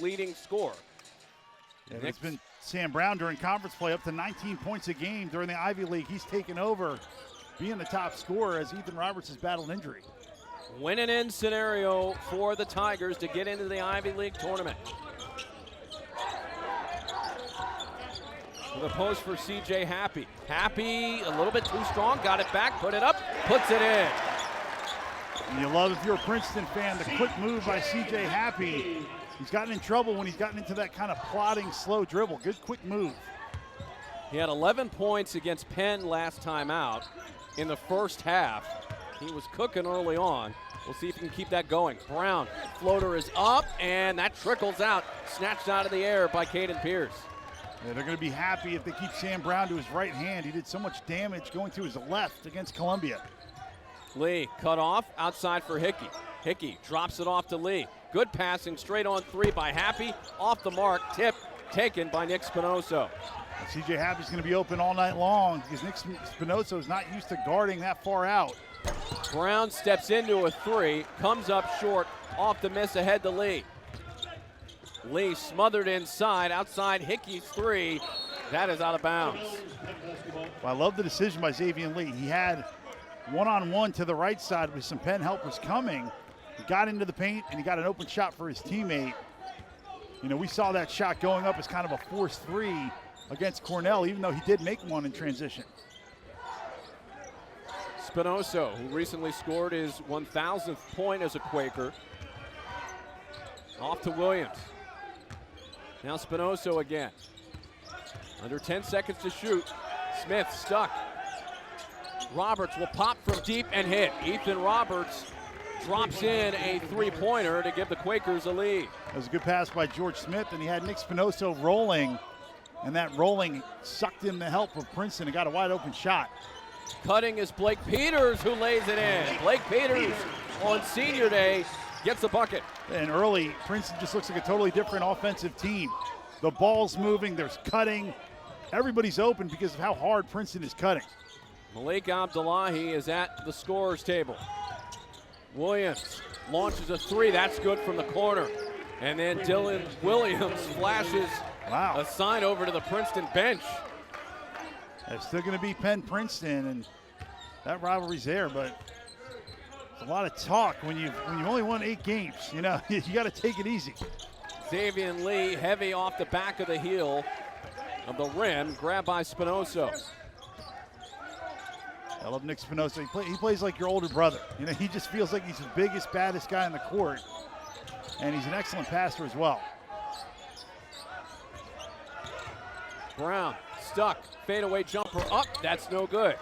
leading scorer. And it's been Sam Brown during conference play, up to 19 points a game during the Ivy League. He's taken over being the top scorer as Ethan Roberts has battled injury. Win-and-in scenario for the Tigers to get into the Ivy League tournament. To the post for C.J. Happy. Happy, a little bit too strong, got it back, put it up, puts it in. And you love, if you're a Princeton fan, the quick move by C.J. Happy. He's gotten in trouble when he's gotten into that kind of plodding, slow dribble. Good quick move. He had 11 points against Penn last time out in the first half. He was cooking early on. We'll see if he can keep that going. Brown, floater is up, and that trickles out, snatched out of the air by Caden Pierce. Yeah, they're going to be happy if they keep Sam Brown to his right hand. He did so much damage going to his left against Columbia. Lee cut off, outside for Hickey. Hickey drops it off to Lee. Good passing, straight on three by Happy. Off the mark, tip taken by Nick Spinoso. C.J. Happy's going to be open all night long because Nick Spinoso is not used to guarding that far out. Brown steps into a three, comes up short, off the miss ahead to Lee. Lee smothered inside, outside Hickey's three. That is out of bounds. Well, I love the decision by Xavier Lee. He had one-on-one to the right side with some Penn helpers coming. He got into the paint, and he got an open shot for his teammate. You know, we saw that shot going up as kind of a forced three against Cornell, even though he did make one in transition. Spinoso, who recently scored his 1,000th point as a Quaker. Off to Williams. Now Spinoso again. Under 10 seconds to shoot. Smith stuck. Roberts will pop from deep and hit. Ethan Roberts drops in a three-pointer to give the Quakers a lead. That was a good pass by George Smith, and he had Nick Spinoso rolling, and that rolling sucked in the help of Princeton and got a wide open shot. Cutting is Blake Peters, who lays it in. Blake Peters on senior day gets a bucket. And early, Princeton just looks like a totally different offensive team. The ball's moving, there's cutting. Everybody's open because of how hard Princeton is cutting. Malik Abdullahi is at the scorer's table. Williams launches a three, that's good from the corner. And then Dylan Williams flashes a sign over to the Princeton bench. It's still going to be Penn-Princeton, and that rivalry's there, but it's a lot of talk when you've only won 8 games. You know, you got to take it easy. Xavier Lee heavy off the back of the heel of the rim, grabbed by Spinoso. I love Nick Spinoso. He plays like your older brother. You know, he just feels like he's the biggest, baddest guy on the court, and he's an excellent passer as well. Brown stuck, fadeaway jumper up, that's no good.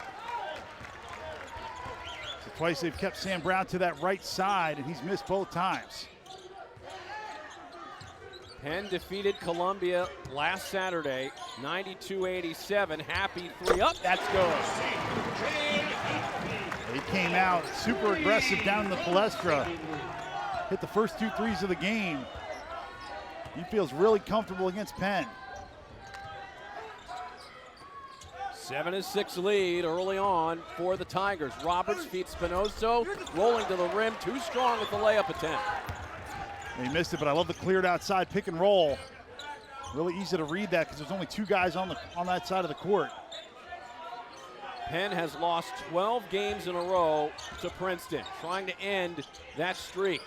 So twice they've kept Sam Brown to that right side, and he's missed both times. Penn defeated Columbia last Saturday, 92-87. Happy three up, that's good. He came out super aggressive down in the palestra, hit the first 2 threes of the game. He feels really comfortable against Penn. 7-6 lead early on for the Tigers. Roberts feeds Spinoso, rolling to the rim, too strong with the layup attempt. He missed it, but I love the cleared outside pick and roll. Really easy to read that because there's only 2 guys on that side of the court. Penn has lost 12 games in a row to Princeton, trying to end that streak.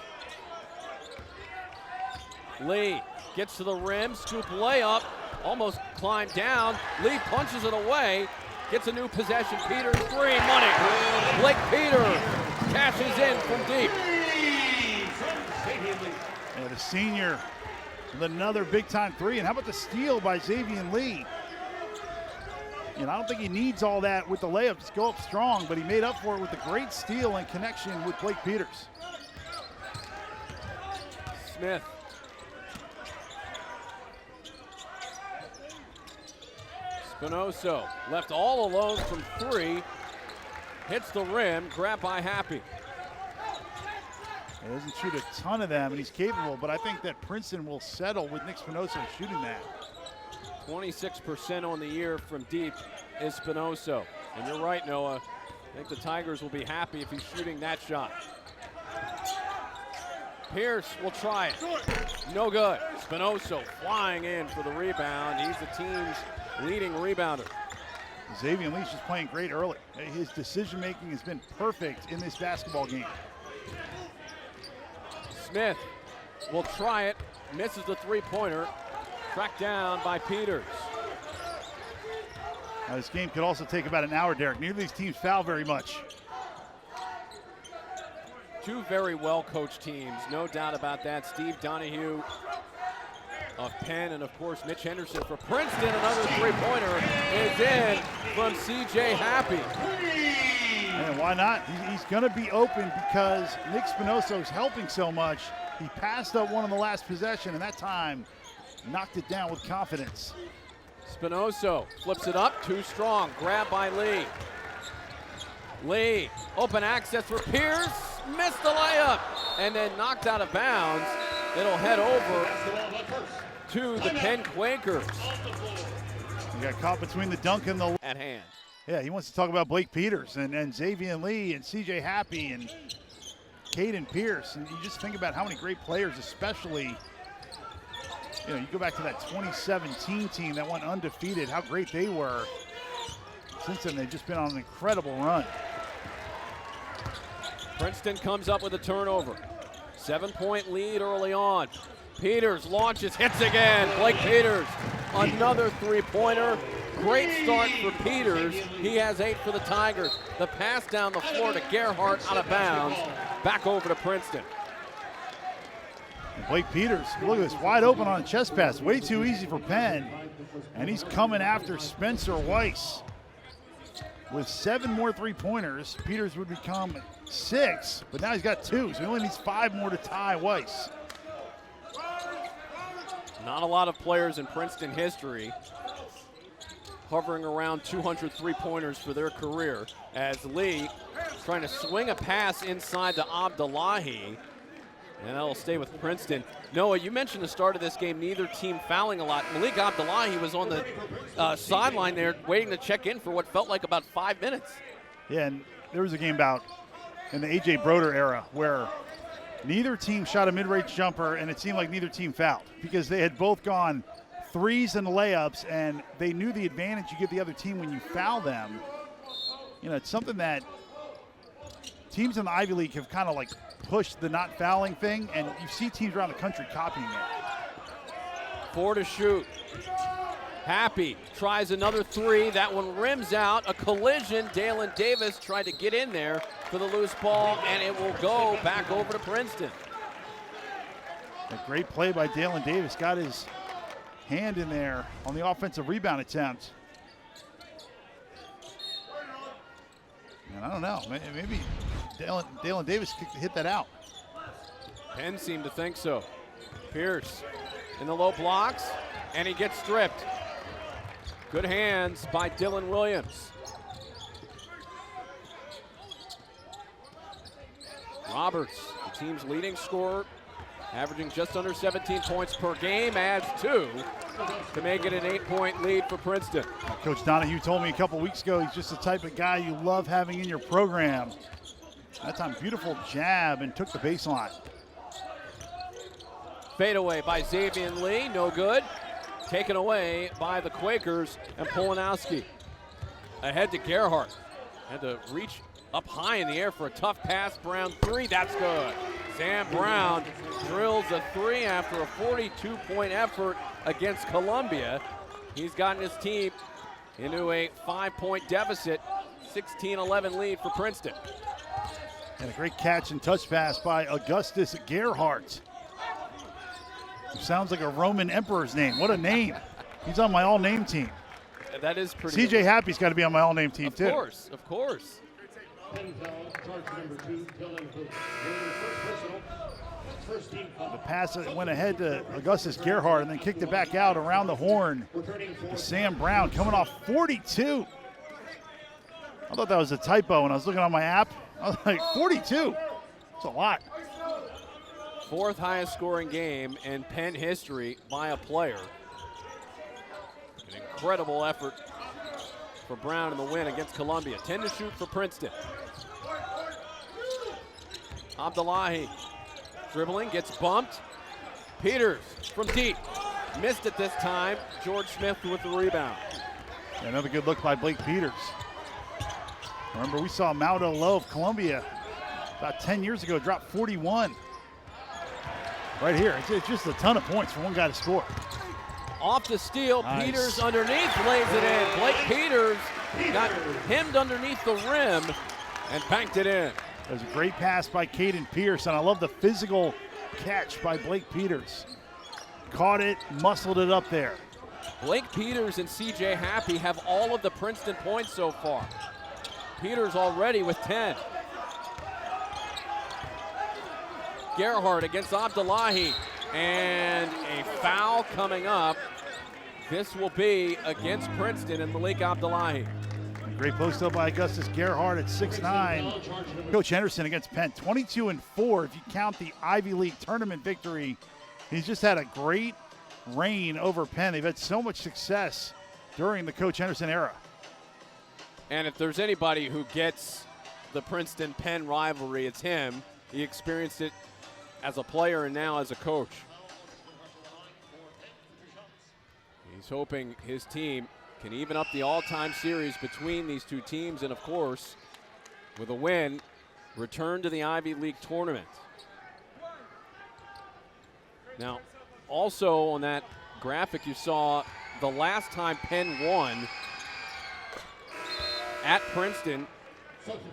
Lee gets to the rim, scoop layup, almost climbed down. Lee punches it away, gets a new possession. Peters three, money. Blake Peters cashes in from deep. And the senior with another big-time three. And how about the steal by Xavier Lee? And I don't think he needs all that with the layup. Just go up strong, but he made up for it with a great steal and connection with Blake Peters. Smith. Spinoso left all alone from three. Hits the rim, grabbed by Happy. He doesn't shoot a ton of them, and he's capable, but I think that Princeton will settle with Nick Spinoso shooting that. 26% on the year from deep is Spinoso. And you're right, Noah. I think the Tigers will be happy if he's shooting that shot. Pierce will try it. No good. Spinoso flying in for the rebound. He's the team's leading rebounder. Xavier Lee's just playing great early. His decision-making has been perfect in this basketball game. Smith will try it. Misses the three-pointer. Tracked down by Peters. Now this game could also take about an hour, Derek. Neither of these teams foul very much. Two very well-coached teams, no doubt about that. Steve Donahue of Penn, and of course Mitch Henderson for Princeton. Another three-pointer is in from C.J. Happy. And why not? He's going to be open because Nick Spinoso is helping so much. He passed up one on the last possession, and that time knocked it down with confidence. Spinoso flips it up, too strong. Grab by Lee. Lee, open access for Pierce. Missed the layup and then knocked out of bounds. It'll head over to the Penn Quakers. He got caught between the dunk and the at hand. Yeah, he wants to talk about Blake Peters and Xavier Lee and C.J. Happy and Caden Pierce. And you just think about how many great players, especially, you know, you go back to that 2017 team that went undefeated, how great they were. Since then, they've just been on an incredible run. Princeton comes up with a turnover. 7-point lead early on. Peters launches, hits again. Blake Peters, another three-pointer. Great start for Peters. He has 8 for the Tigers. The pass down the floor to Gerhardt, out of bounds. Back over to Princeton. And Blake Peters, look at this, wide open on a chest pass. Way too easy for Penn. And he's coming after Spencer Weiss. With 7 more three-pointers, Peters would become 6, but now he's got 2, so he only needs 5 more to tie Weiss. Not a lot of players in Princeton history hovering around 200 three-pointers for their career, as Lee trying to swing a pass inside to Abdullahi, and that'll stay with Princeton. Noah, you mentioned the start of this game, neither team fouling a lot. Malik Abdullahi was on the sideline there waiting to check in for what felt like about 5 minutes. Yeah, and there was a game bout in the A.J. Broder era where neither team shot a mid-range jumper, and it seemed like neither team fouled because they had both gone threes and layups, and they knew the advantage you give the other team when you foul them. You know, it's something that teams in the Ivy League have kind of like pushed the not fouling thing, and you see teams around the country copying it. 4 to shoot. Happy tries another 3. That one rims out. A collision. Dalen Davis tried to get in there for the loose ball, and it will go back over to Princeton. A great play by Dalen Davis. Got his hand in there on the offensive rebound attempt. And I don't know, maybe Dalen Davis could hit that out. Penn seemed to think so. Pierce in the low blocks, and he gets stripped. Good hands by Dylan Williams. Roberts, the team's leading scorer, averaging just under 17 points per game, adds 2 to make it an 8-point lead for Princeton. Coach Donahue told me a couple weeks ago he's just the type of guy you love having in your program. That time, beautiful jab and took the baseline. Fadeaway by Xavier Lee, no good. Taken away by the Quakers and Polanowski. Ahead to Gerhardt. Had to reach up high in the air for a tough pass. Brown 3, that's good. Sam Brown drills a 3 after a 42-point effort against Columbia. He's gotten his team into a 5-point deficit, 16-11 lead for Princeton. And a great catch and touch pass by Augustus Gerhardt. Sounds like a Roman emperor's name. What a name. He's on my all-name team. That is pretty CJ good. Happy's got to be on my all-name team, too. Of course, of course. The pass went ahead to Augustus Gerhardt and then kicked it back out around the horn to Sam Brown coming off 42. I thought that was a typo when I was looking on my app. I was like, 42? That's a lot. 4th highest scoring game in Penn history by a player. An incredible effort for Brown in the win against Columbia. 10 to shoot for Princeton. Abdullahi Dribbling, gets bumped. Peters from deep. Missed it this time. George Smith with the rebound. Another good look by Blake Peters. Remember, we saw Maldo Lowe of Columbia about 10 years ago drop 41. Right here, it's just a ton of points for one guy to score. Off the steal, Nice. Peters underneath, lays it in. Blake Peters got hemmed underneath the rim and banked it in. It was a great pass by Caden Pierce, and I love the physical catch by Blake Peters. Caught it, muscled it up there. Blake Peters and CJ Happy have all of the Princeton points so far. Peters already with 10. Gerhardt against Abdullahi, and a foul coming up. This will be against Princeton and Malik Abdullahi. Great post up by Augustus Gerhardt at 6'9". Coach Henderson against Penn, 22-4 if you count the Ivy League tournament victory. He's just had a great reign over Penn. They've had so much success during the Coach Henderson era. And if there's anybody who gets the Princeton-Penn rivalry, it's him. He experienced it as a player and now as a coach. He's hoping his team can even up the all-time series between these two teams, and of course, with a win, return to the Ivy League tournament. Now, also on that graphic you saw, the last time Penn won at Princeton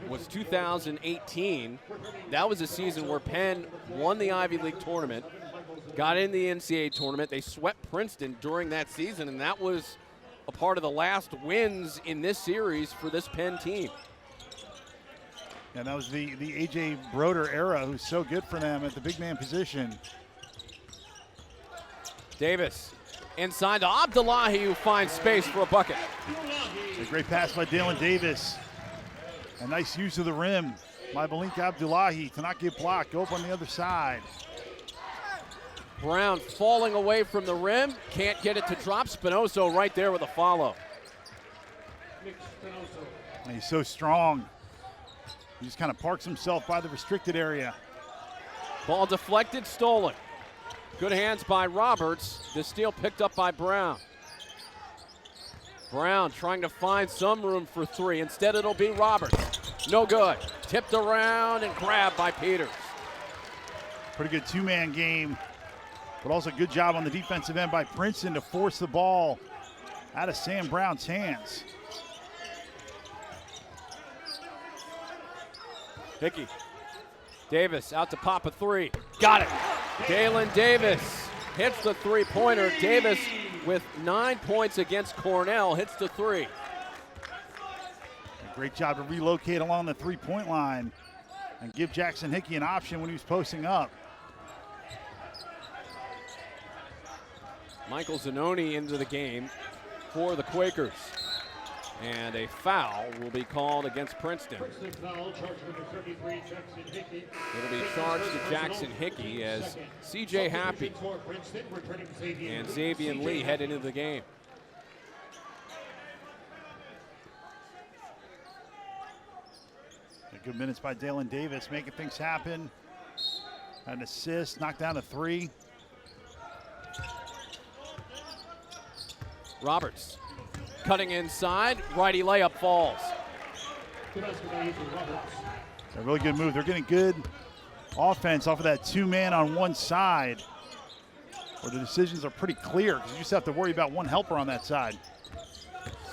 was 2018. That was a season where Penn won the Ivy League tournament, got in the NCAA tournament. They swept Princeton during that season, and that was a part of the last wins in this series for this Penn team. And that was the A.J. Broder era, who's so good for them at the big man position. Davis inside to Abdullahi, who finds space for a bucket. A great pass by Dalen Davis. A nice use of the rim by Malik Abdullahi to not get blocked. Go up on the other side. Brown falling away from the rim. Can't get it to drop. Spinoso right there with a follow. And he's so strong. He just kind of parks himself by the restricted area. Ball deflected, stolen. Good hands by Roberts. The steal picked up by Brown. Brown trying to find some room for three. Instead, it'll be Roberts. No good. Tipped around and grabbed by Peters. Pretty good two-man game, but also good job on the defensive end by Princeton to force the ball out of Sam Brown's hands. Hickey. Davis out to pop a three. Got it. Dalen Davis hits the three-pointer. Davis with 9 points against Cornell hits the three. A great job to relocate along the three-point line and give Jackson Hickey an option when he was posting up. Michael Zanoni into the game for the Quakers. And a foul will be called against Princeton. It'll be charged to Jackson Hickey as CJ Happy and Xavier Lee head into the game. Good minutes by Dalen Davis, making things happen. An assist, knocked down a three. Roberts cutting inside, righty layup falls. A really good move. They're getting good offense off of that two-man on one side, where the decisions are pretty clear because you just have to worry about one helper on that side.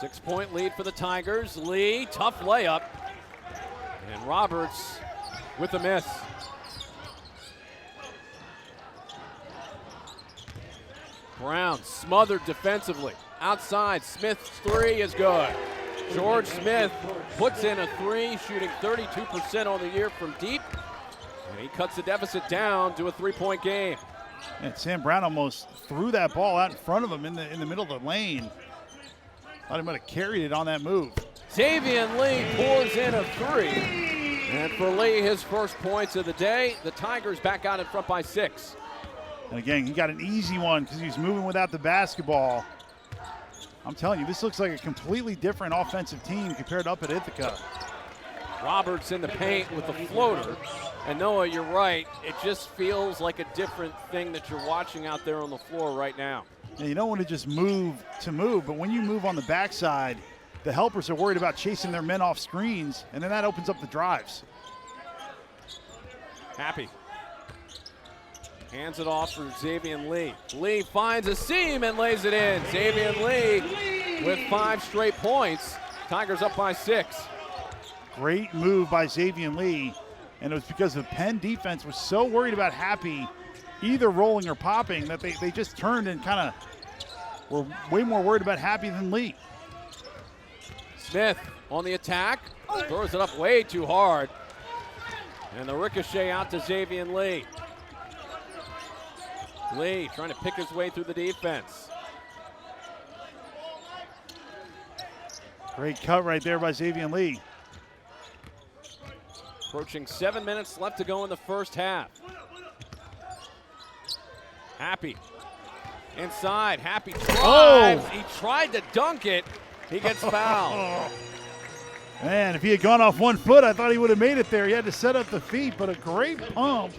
6-point lead for the Tigers. Lee, tough layup. And Roberts with the miss. Brown smothered defensively. Outside, Smith's three is good. George Smith puts in a three, shooting 32% on the year from deep. And he cuts the deficit down to a three-point game. And Sam Brown almost threw that ball out in front of him in the middle of the lane. Thought he might have carried it on that move. Xavier Lee pours in a three. And for Lee, his first points of the day. The Tigers back out in front by 6. And again, he got an easy one because he was moving without the basketball. I'm telling you, this looks like a completely different offensive team compared to up at Ithaca. Roberts in the paint with the floater. And Noah, you're right. It just feels like a different thing that you're watching out there on the floor right now. And you don't want to just move to move, but when you move on the backside, the helpers are worried about chasing their men off screens, and then that opens up the drives. Happy. Hands it off for Xavier Lee. Lee finds a seam and lays it in. Xavier Lee with 5 straight points. Tigers up by 6. Great move by Xavier Lee, and it was because the Penn defense was so worried about Happy either rolling or popping that they just turned and kind of were way more worried about Happy than Lee. Smith on the attack, throws it up way too hard. And the ricochet out to Xavier Lee. Lee trying to pick his way through the defense. Great cut right there by Xavier Lee. Approaching 7 minutes left to go in the first half. Happy. Inside, Happy drives. Oh. He tried to dunk it. He gets fouled. Man, if he had gone off 1 foot, I thought he would have made it there. He had to set up the feet, but a great pump.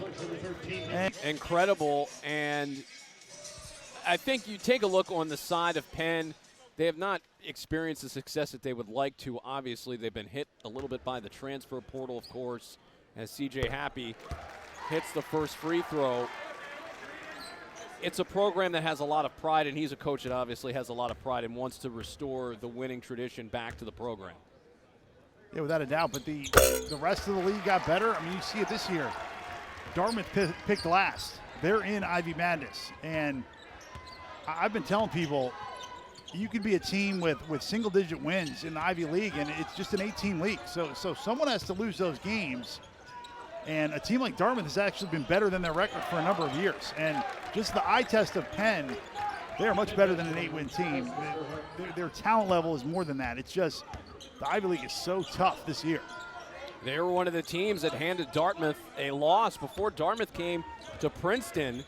Incredible, and I think you take a look on the side of Penn. They have not experienced the success that they would like to. Obviously, they've been hit a little bit by the transfer portal, of course, as C.J. Happy hits the first free throw. It's a program that has a lot of pride, and he's a coach that obviously has a lot of pride and wants to restore the winning tradition back to the program. Yeah, without a doubt, but the rest of the league got better. I mean, you see it this year. Dartmouth picked last. They're in Ivy Madness, and I've been telling people you could be a team with single-digit wins in the Ivy League, and it's just an 8-team league. So someone has to lose those games, and a team like Dartmouth has actually been better than their record for a number of years. And just the eye test of Penn, they are much better than an 8-win team. Their talent level is more than that. It's just the Ivy League is so tough this year. They were one of the teams that handed Dartmouth a loss before Dartmouth came to Princeton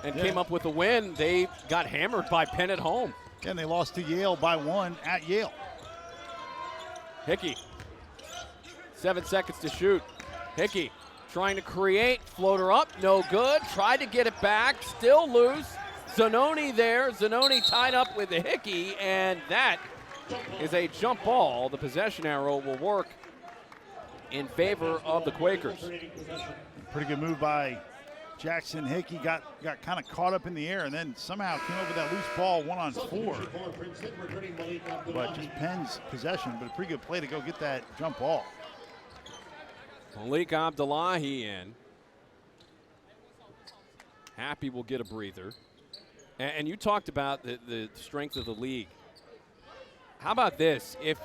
and came up with a win. They got hammered by Penn at home. And they lost to Yale by 1 at Yale. Hickey, 7 seconds to shoot. Hickey trying to create, floater up, no good. Tried to get it back, still loose. Zanoni there, Zanoni tied up with the Hickey, and that is a jump ball. The possession arrow will work in favor of the Quakers. Pretty good move by Jackson Hickey. Got kind of caught up in the air and then somehow came up with that loose ball 1-on-4. But just Penn's possession, but a pretty good play to go get that jump ball. Malik Abdullahi in. Happy will get a breather. And you talked about the strength of the league. How about this? If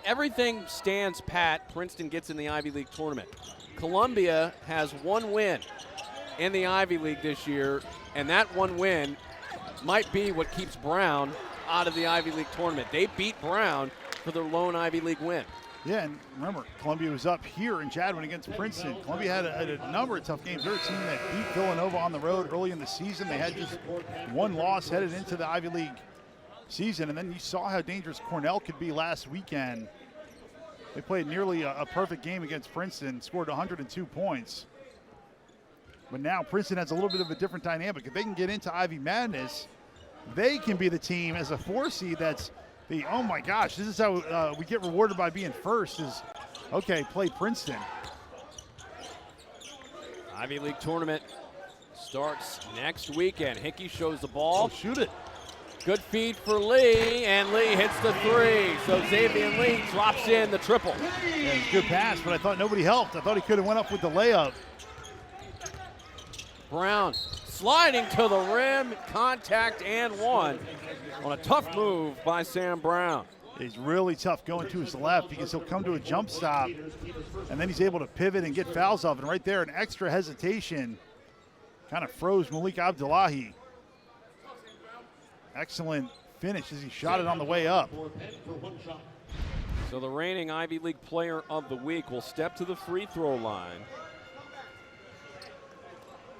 everything stands pat, Princeton gets in the Ivy League tournament. Columbia has 1 win in the Ivy League this year, and that 1 win might be what keeps Brown out of the Ivy League tournament. They beat Brown for their lone Ivy League win. Yeah, and remember, Columbia was up here in Chadwin against Princeton. Columbia had a number of tough games. They're a team that beat Villanova on the road early in the season. They had just 1 loss headed into the Ivy League season, and then you saw how dangerous Cornell could be last weekend. They played nearly a perfect game against Princeton, scored 102 points. But now Princeton has a little bit of a different dynamic. If they can get into Ivy Madness, they can be the team as a 4 seed that's the, oh my gosh, this is how we get rewarded by being first is, okay, play Princeton. Ivy League tournament starts next weekend. Hickey shows the ball. Oh, shoot it. Good feed for Lee, and Lee hits the 3. So Xavier Lee drops in the triple. Yeah, it was a good pass, but I thought nobody helped. I thought he could have went up with the layup. Brown sliding to the rim, contact and 1 on a tough move by Sam Brown. He's really tough going to his left because he'll come to a jump stop, and then he's able to pivot and get fouls off. And right there, an extra hesitation kind of froze Malik Abdullahi. Excellent finish as he shot it on the way up. So the reigning Ivy League player of the week will step to the free throw line.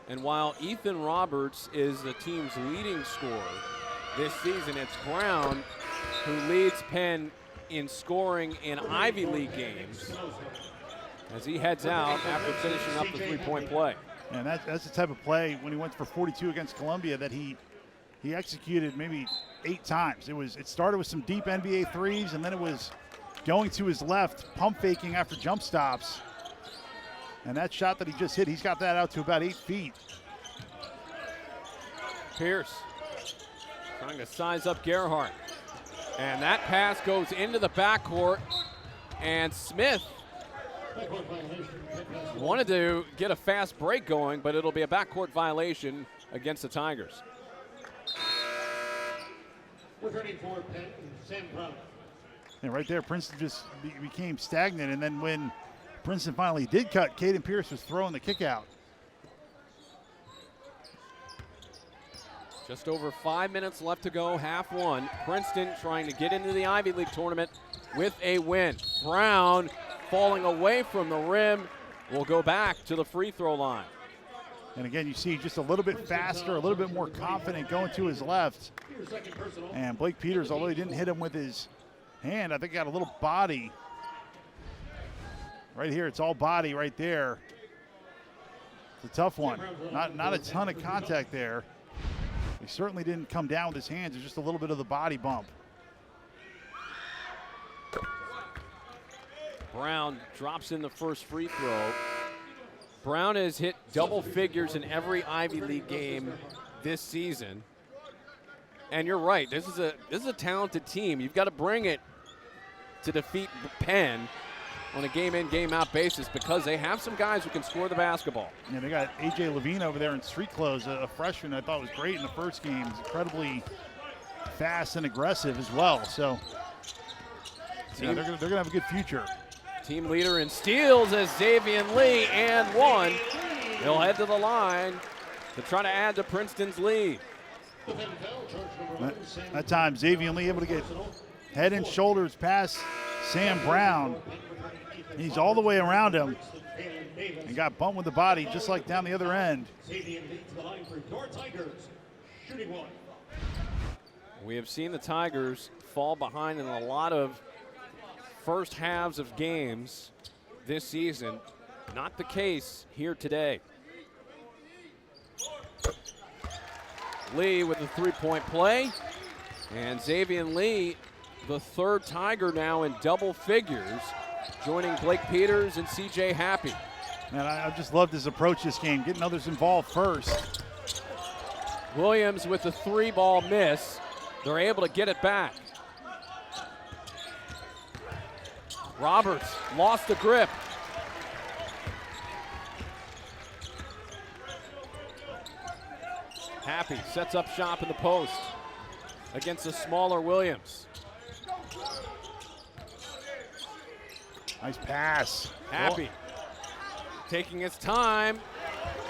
And while Ethan Roberts is the team's leading scorer this season, it's Brown who leads Penn in scoring in Ivy League games. as he heads out after finishing up the three-point play. And that's the type of play when he went for 42 against Columbia that he executed maybe 8 times. It started with some deep NBA threes, and then it was going to his left, pump faking after jump stops. And that shot that he just hit, he's got that out to about 8 feet. Pierce trying to size up Gerhardt. And that pass goes into the backcourt, and Smith wanted to get a fast break going, but it'll be a backcourt violation against the Tigers. And right there, Princeton just became stagnant, and then when Princeton finally did cut, Caden Pierce was throwing the kick out. Just over 5 minutes left to go, half one. Princeton trying to get into the Ivy League tournament with a win. Brown falling away from the rim will go back to the free throw line. And again, you see just a little bit faster, a little bit more confident going to his left. And Blake Peters, although he didn't hit him with his hand, I think he got a little body. Right here, it's all body right there. It's a tough one. Not a ton of contact there. He certainly didn't come down with his hands. It's just a little bit of the body bump. Brown drops in the first free throw. Brown has hit double figures in every Ivy League game this season. And you're right, this is a talented team. You've got to bring it to defeat Penn on a game-in, game-out basis because they have some guys who can score the basketball. Yeah, they got A.J. Levine over there in street clothes, a freshman I thought was great in the first game. He's incredibly fast and aggressive as well. So yeah, they're gonna have a good future. Team leader in steals as Xavier Lee and one. He'll head to the line to try to add to Princeton's lead. That time, Xavier Lee able to get head and shoulders past Sam Brown. He's all the way around him and got bumped with the body just like down the other end. We have seen the Tigers fall behind in a lot of first halves of games this season. Not the case here today. Lee with the three-point play. And Xavier Lee, the third Tiger now in double figures, joining Blake Peters and C.J. Happy. And I just loved his approach this game, getting others involved first. Williams with the three-ball miss. They're able to get it back. Roberts lost the grip. Happy sets up shop in the post against a smaller Williams. Nice pass. Happy taking his time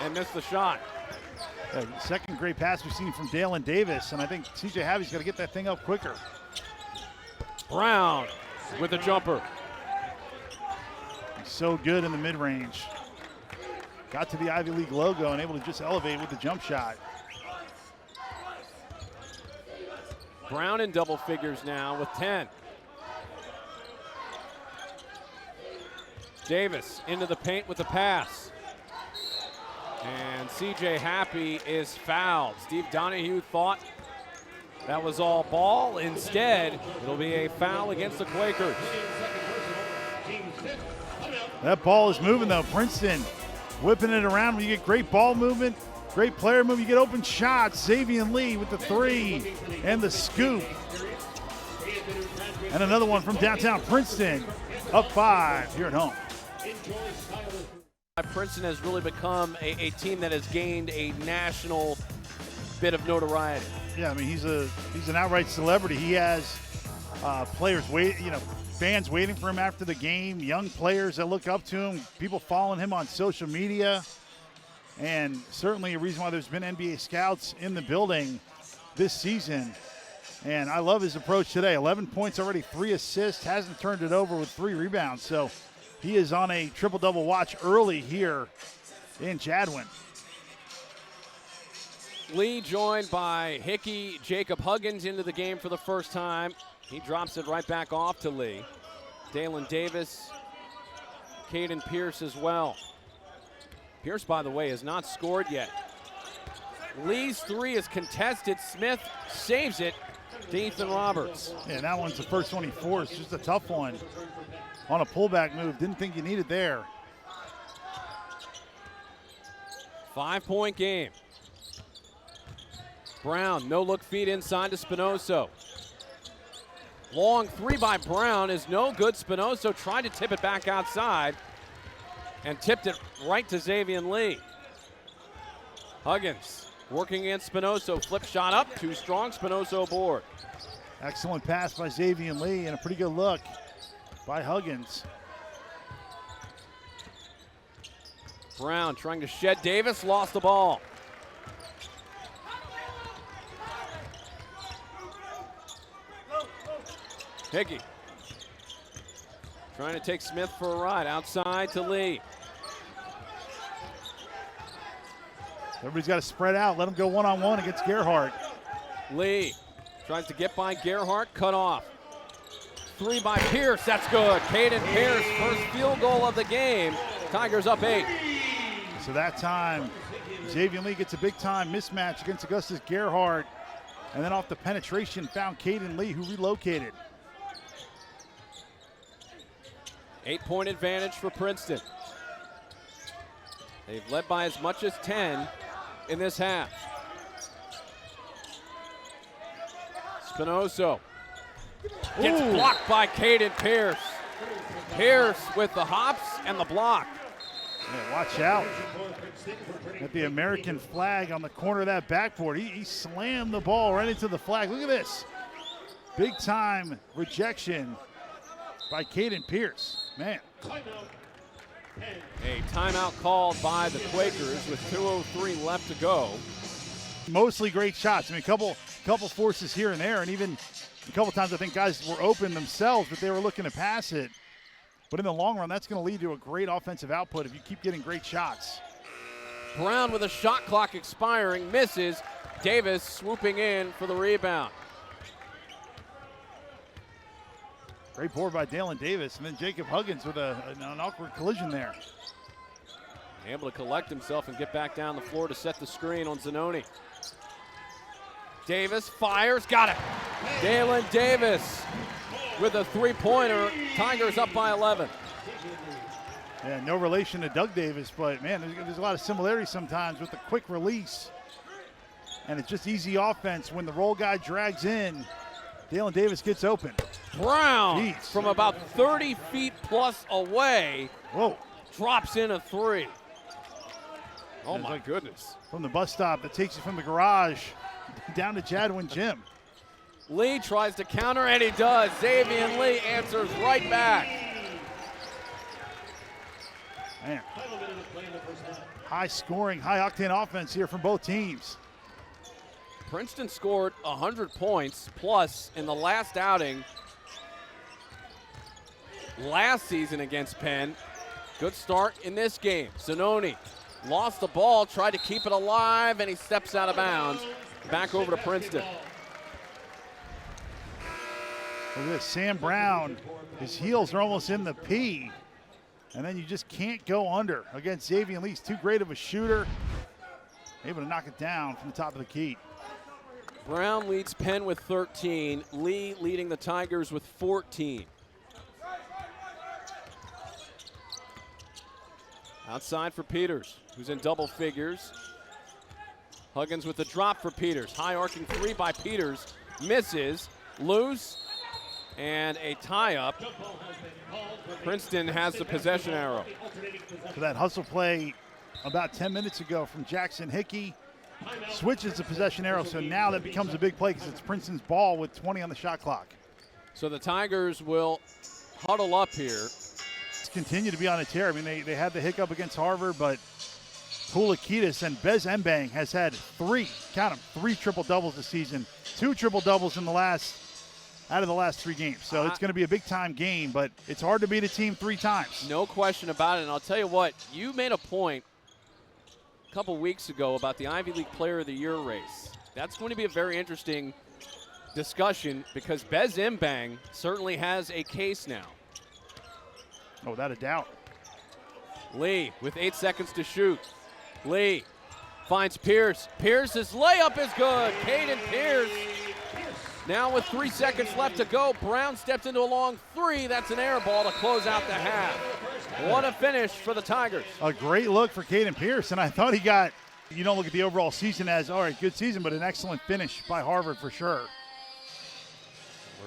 and missed the shot. Second great pass we've seen from Dalen Davis, and I think C.J. Happy's got to get that thing up quicker. Brown with the jumper. He's so good in the mid-range. Got to the Ivy League logo and able to just elevate with the jump shot. Brown in double figures now with 10. Davis into the paint with the pass. And C.J. Happy is fouled. Steve Donahue thought that was all ball. Instead, it'll be a foul against the Quakers. That ball is moving though. Princeton whipping it around. When you get great ball movement, great player movement, you get open shots. Xavier Lee with the three and the scoop. And another one from downtown Princeton. Up 5 here at home. Princeton has really become a team that has gained a national bit of notoriety. Yeah, I mean he's an outright celebrity. He has players fans waiting for him after the game, young players that look up to him, people following him on social media, and certainly a reason why there's been NBA scouts in the building this season. And I love his approach today. 11 points already, 3 assists, hasn't turned it over with 3 rebounds. So he is on a triple-double watch early here in Chadwin. Lee joined by Hickey, Jacob Huggins into the game for the first time. He drops it right back off to Lee. Dalen Davis Caden Pierce as well. Pierce, by the way, has not scored yet. Lee's three is contested. Smith saves it to Ethan Roberts. Yeah, that one's the first one he forced. Just a tough one on a pullback move. Didn't think you needed there. 5-point game. Brown, no-look feed inside to Spinoso. Long three by Brown is no good. Spinoso tried to tip it back outside and tipped it right to Xavier Lee. Huggins working against Spinoso. Flip shot up, too strong. Spinoso aboard. Excellent pass by Xavier Lee and a pretty good look by Huggins. Brown trying to shed Davis, lost the ball. Hickey trying to take Smith for a ride, outside to Lee. Everybody's got to spread out. Let him go one-on-one against Gerhardt. Lee tries to get by Gerhardt, cut off. Three by Pierce, that's good. Caden Pierce, first field goal of the game. Tigers up 8. So that time, Xavier Lee gets a big-time mismatch against Augustus Gerhardt. And then off the penetration, found Caden Lee, who relocated. 8-point advantage for Princeton. They've led by as much as 10 in this half. Spinoso gets blocked by Caden Pierce. Pierce with the hops and the block. Yeah, watch out. At the American flag on the corner of that backboard. He slammed the ball right into the flag. Look at this. Big time rejection by Caden Pierce. Man. A timeout called by the Quakers with 2:03 left to go. Mostly great shots. I mean, a couple forces here and there, and even a couple times I think guys were open themselves, but they were looking to pass it. But in the long run, that's going to lead to a great offensive output if you keep getting great shots. Brown with a shot clock expiring, misses. Davis swooping in for the rebound. Great board by Dalen Davis, and then Jacob Huggins with an awkward collision there. Able to collect himself and get back down the floor to set the screen on Zanoni. Davis fires, got it. Dalen Davis with a three-pointer. Tigers up by 11. Yeah, no relation to Doug Davis, but man, there's a lot of similarities sometimes with the quick release. And it's just easy offense when the roll guy drags in. Dalen Davis gets open. Brown from about 30 feet plus away. Whoa. Drops in a three. Oh my goodness. From the bus stop that takes you from the garage down to Jadwin Gym. Lee tries to counter, and he does. Xavier Lee answers right back. Man. High scoring, high octane offense here from both teams. Princeton scored 100 points plus in the last outing last season against Penn. Good start in this game. Zanoni lost the ball, tried to keep it alive, and he steps out of bounds. Back over to Princeton. Look at this, Sam Brown, his heels are almost in the P, and then you just can't go under against Xavier Lee. He's too great of a shooter. Able to knock it down from the top of the key. Brown leads Penn with 13. Lee leading the Tigers with 14. Outside for Peters, who's in double figures. Huggins with the drop for Peters. High arcing three by Peters. Misses. Loose. And a tie-up. Princeton has the possession arrow. So that hustle play about 10 minutes ago from Jackson Hickey switches the possession arrow, so now that becomes a big play because it's Princeton's ball with 20 on the shot clock. So the Tigers will huddle up here. Continue to be on a tear. I mean, they had the hiccup against Harvard, but Pulikitis and Bez Mbang has had three triple-doubles this season. 2 triple-doubles out of the last 3 games. So it's going to be a big-time game, but it's hard to beat a team 3 times. No question about it, and I'll tell you what, you made a point a couple weeks ago about the Ivy League Player of the Year race. That's going to be a very interesting discussion because Bez Mbang certainly has a case now. Oh, without a doubt. Lee with 8 seconds to shoot. Lee finds Pierce. Pierce's layup is good. Caden Pierce. Now with 3 seconds left to go, Brown steps into a long three. That's an air ball to close out the half. What a finish for the Tigers. A great look for Caden Pierce, and I thought he got, you don't look at the overall season as, all right, good season, but an excellent finish by Harvard for sure.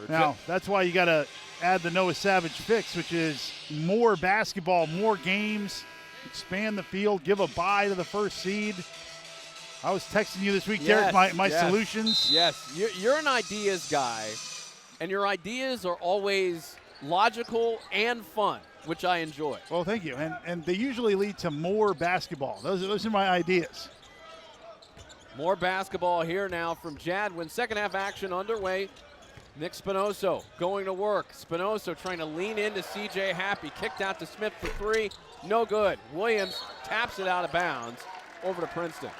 Now, that's why you got to add the Noah Savage fix, which is more basketball, more games, expand the field, give a bye to the first seed. I was texting you this week, yes, Derek, my yes, solutions. Yes, you're an ideas guy, and your ideas are always logical and fun, which I enjoy. Well, thank you. And they usually lead to more basketball. Those are my ideas. More basketball here now from Jadwin. Second half action underway. Nick Spinoso going to work. Spinoso trying to lean into C.J. Happy. Kicked out to Smith for three. No good. Williams taps it out of bounds over to Princeton.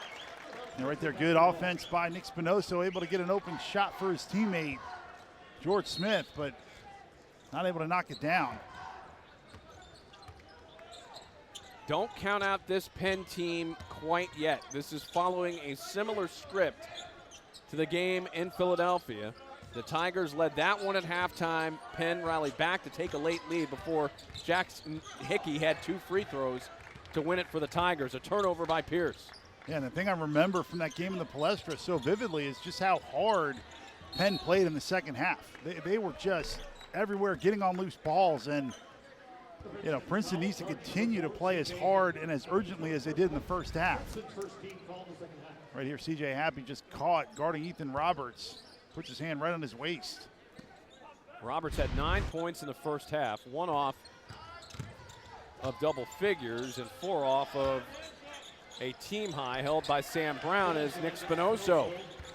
And right there, good offense by Nick Spinoso, able to get an open shot for his teammate, George Smith, but not able to knock it down. Don't count out this Penn team quite yet. This is following a similar script to the game in Philadelphia. The Tigers led that one at halftime. Penn rallied back to take a late lead before Jackson Hickey had 2 free throws to win it for the Tigers. A turnover by Pierce. Yeah, and the thing I remember from that game in the Palestra so vividly is just how hard Penn played in the second half. They were just everywhere getting on loose balls, and you know, Princeton needs to continue to play as hard and as urgently as they did in the first half. Right here, C.J. Happy just caught guarding Ethan Roberts. Puts his hand right on his waist. Roberts had 9 points in the first half, 1 off of double figures and 4 off of a team high held by Sam Brown as Nick Spinoso,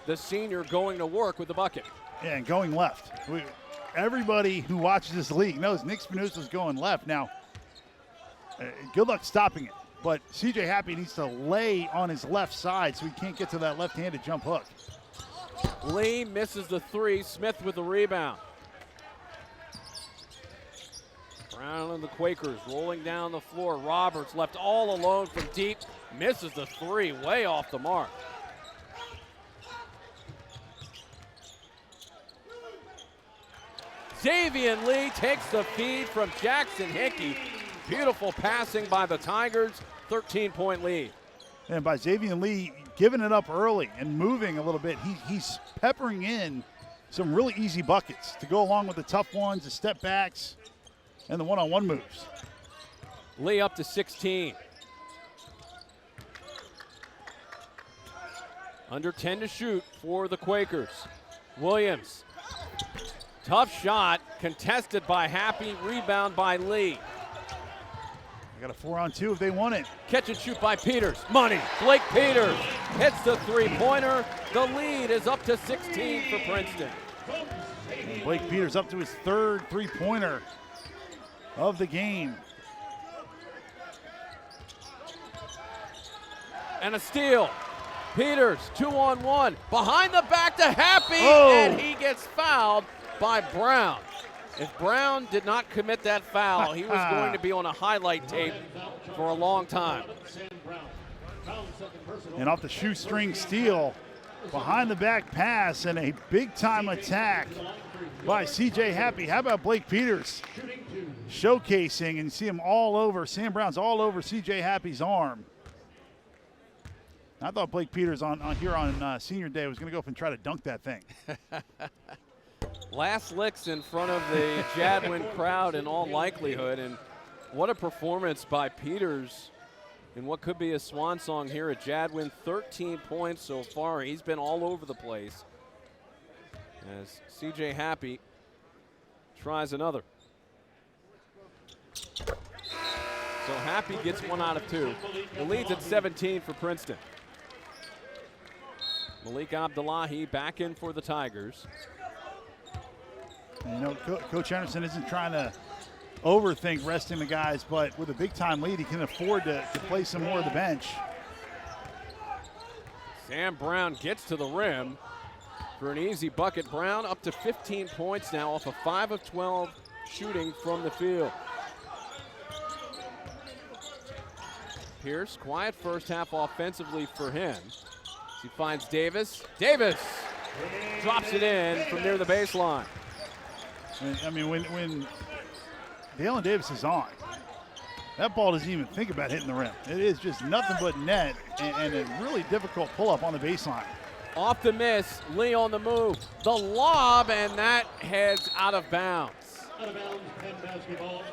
the senior, going to work with the bucket. Yeah, and going left. Everybody who watches this league knows Nick Spinoso's going left. Now, good luck stopping it, but C.J. Happy needs to lay on his left side so he can't get to that left-handed jump hook. Lee misses the three. Smith with the rebound. Brown and the Quakers rolling down the floor. Roberts left all alone from deep. Misses the three, way off the mark. Xavier Lee takes the feed from Jackson Hickey. Beautiful passing by the Tigers. 13-point lead. And by Xavier Lee giving it up early and moving a little bit, he's peppering in some really easy buckets to go along with the tough ones, the step backs, and the one-on-one moves. Lee up to 16. Under 10 to shoot for the Quakers. Williams, tough shot, contested by Happy, rebound by Lee. Got a 4-on-2 if they want it. Catch and shoot by Peters. Money. Blake Peters hits the three-pointer. The lead is up to 16 for Princeton. And Blake Peters up to his 3rd three-pointer of the game. And a steal. Peters, 2-on-1. Behind the back to Happy, and he gets fouled by Brown. If Brown did not commit that foul, he was going to be on a highlight tape for a long time. And off the shoestring steal, behind the back pass, and a big-time attack by C.J. Happy. How about Blake Peters showcasing, and see him all over, Sam Brown's all over C.J. Happy's arm. I thought Blake Peters on senior day was going to go up and try to dunk that thing. Last licks in front of the Jadwin crowd in all likelihood, and what a performance by Peters in what could be a swan song here at Jadwin. 13 points so far. He's been all over the place as C.J. Happy tries another. So Happy gets 1 out of 2. The lead's at 17 for Princeton. Malik Abdullahi back in for the Tigers. You know, Coach Anderson isn't trying to overthink resting the guys, but with a big-time lead, he can afford to play some more of the bench. Sam Brown gets to the rim for an easy bucket. Brown up to 15 points now off of 5 of 12 shooting from the field. Pierce, quiet first half offensively for him. He finds Davis. Davis drops it in from near the baseline. I mean, when Dalen Davis is on, that ball doesn't even think about hitting the rim. It is just nothing but net and a really difficult pull-up on the baseline. Off the miss, Lee on the move. The lob, and that heads out of bounds. Out of bounds, Penn basketball.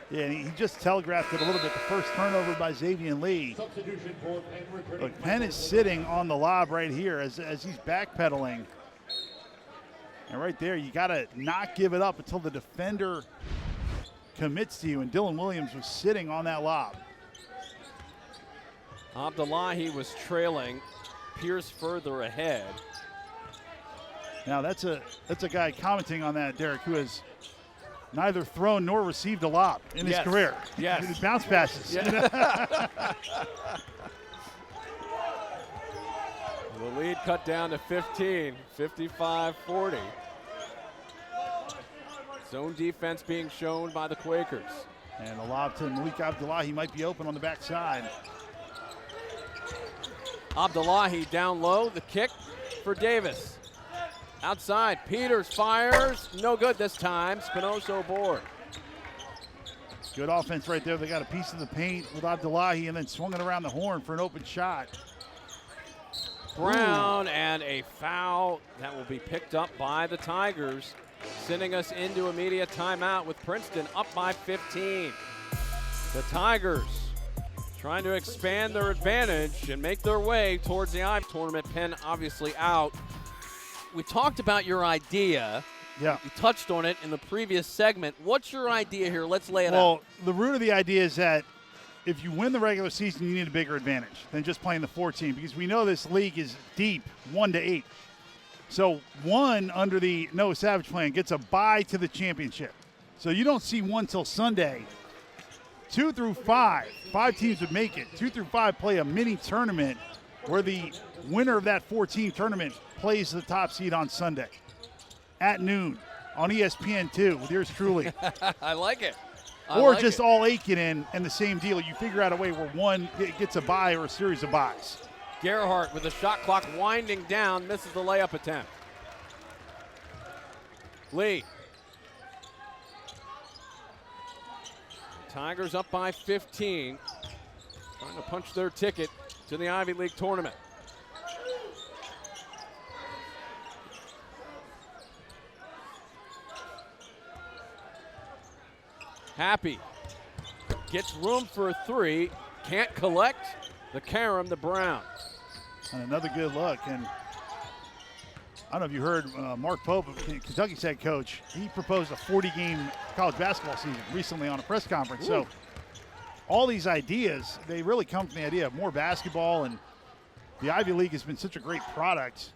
Yeah, and he just telegraphed it a little bit. The first turnover by Xavier Lee. Substitution for Penn. Look, Penn is sitting on the lob right here as he's backpedaling. And right there, you got to not give it up until the defender commits to you. And Dylan Williams was sitting on that lob. Abdullahi was trailing. Pierce further ahead. Now that's a guy commenting on that, Derek, who has neither thrown nor received a lob in his career. Yes. Bounce passes. Yeah. The lead cut down to 15, 55-40. Zone defense being shown by the Quakers. And a lob to Malik Abdullahi. He might be open on the backside. Abdullahi down low, the kick for Davis. Outside, Peters fires, no good this time. Spinoso board. Good offense right there. They got a piece of the paint with Abdullahi and then swung it around the horn for an open shot. Brown, and a foul that will be picked up by the Tigers, sending us into immediate timeout with Princeton up by 15. The Tigers trying to expand their advantage and make their way towards the Ivy tournament. Penn obviously out. We talked about your idea. Yeah. You touched on it in the previous segment. What's your idea here? Let's lay it out. Well, the root of the idea is that if you win the regular season, you need a bigger advantage than just playing the 14, because we know this league is deep, 1-8. So one under the Noah Savage plan gets a bye to the championship. So you don't see one till Sunday. 2 through 5 teams would make it. 2 through 5 play a mini tournament where the winner of that 4-team tournament plays the top seed on Sunday at noon on ESPN2 with yours truly. I like it. Or just all 8 get in and the same deal. You figure out a way where one gets a bye or a series of byes. Gerhardt with the shot clock winding down, misses the layup attempt. Lee. Tigers up by 15. Trying to punch their ticket to the Ivy League tournament. Happy gets room for a 3, can't collect. The carom to Brown. And another good look. And I don't know if you heard Mark Pope, Kentucky's head coach, he proposed a 40-game college basketball season recently on a press conference. Ooh. So all these ideas, they really come from the idea of more basketball, and the Ivy League has been such a great product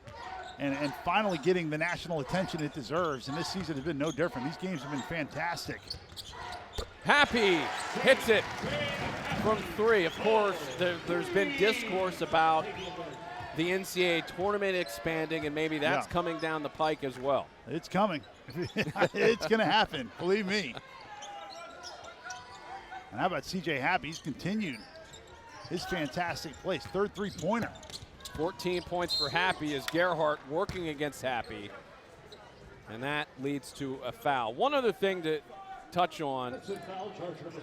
and finally getting the national attention it deserves. And this season has been no different. These games have been fantastic. Happy hits it from 3. Of course, there's been discourse about the NCAA tournament expanding, and maybe that's coming down the pike as well. It's coming. It's going to happen, believe me. And how about C.J. Happy? He's continued his fantastic place. 3rd three-pointer. 14 points for Happy as Gerhardt working against Happy, and that leads to a foul. One other thing to touch on